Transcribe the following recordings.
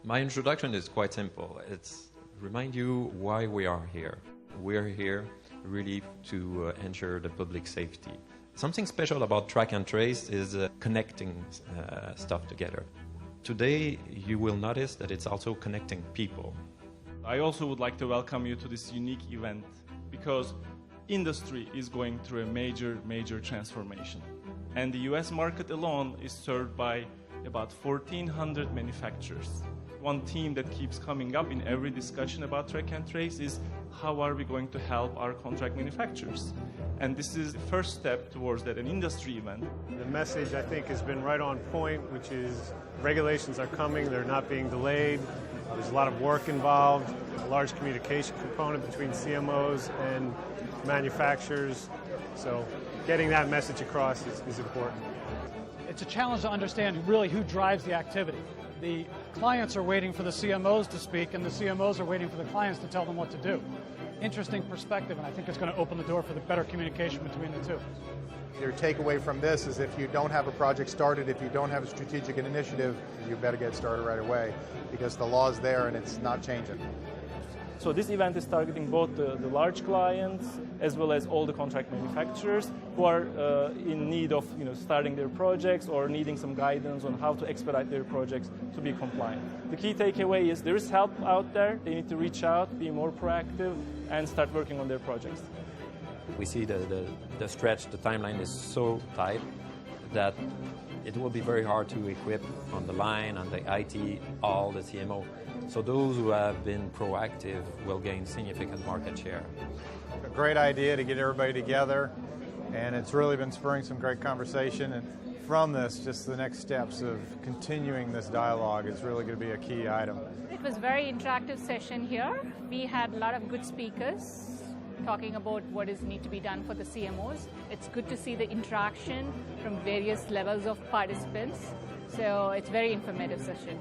My introduction is quite simple. It's remind you why we are here. We're here really to ensure the public safety. Something special about Track&Trace is connecting stuff together. Today, you will notice that it's also connecting people. I also would like to welcome you to this unique event because industry is going through a major transformation. And the US market alone is served by about 1,400 manufacturers. One theme that keeps coming up in every discussion about Track&Trace is how are we going to help our contract manufacturers? And this is the first step towards that, an industry event. The message, I think, has been right on point, which is regulations are coming, they're not being delayed. There's a lot of work involved, a large communication component between CMOs and manufacturers. So getting that message across is important. It's a challenge to understand really who drives the activity. The clients are waiting for the CMOs to speak, and the CMOs are waiting for the clients to tell them what to do. Interesting perspective, and I think it's going to open the door for the better communication between the two. Your takeaway from this is if you don't have a project started, if you don't have a strategic initiative, you better get started right away because the law's there and it's not changing. So this event is targeting both the large clients as well as all the contract manufacturers who are in need of starting their projects or needing some guidance on how to expedite their projects to be compliant. The key takeaway is there is help out there. They need to reach out, be more proactive, and start working on their projects. We see the stretch, the timeline is so tight that it will be very hard to equip on the line, on the IT, all the CMO. So those who have been proactive will gain significant market share. A great idea to get everybody together, and it's really been spurring some great conversation. And from this, just the next steps of continuing this dialogue is really going to be a key item. It was a very interactive session here. We had a lot of good speakers talking about what is need to be done for the CMOs. It's good to see the interaction from various levels of participants. So it's a very informative session.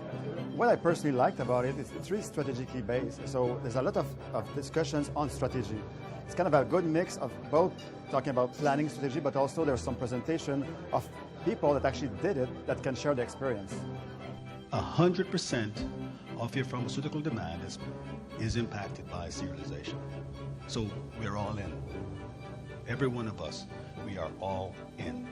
What I personally liked about it is it's really strategically based. So there's a lot of discussions on strategy. It's kind of a good mix of both talking about planning strategy, but also there's some presentation of people that actually did it that can share the experience. 100% of your pharmaceutical demand is impacted by serialization. So we're all in. Every one of us, we are all in.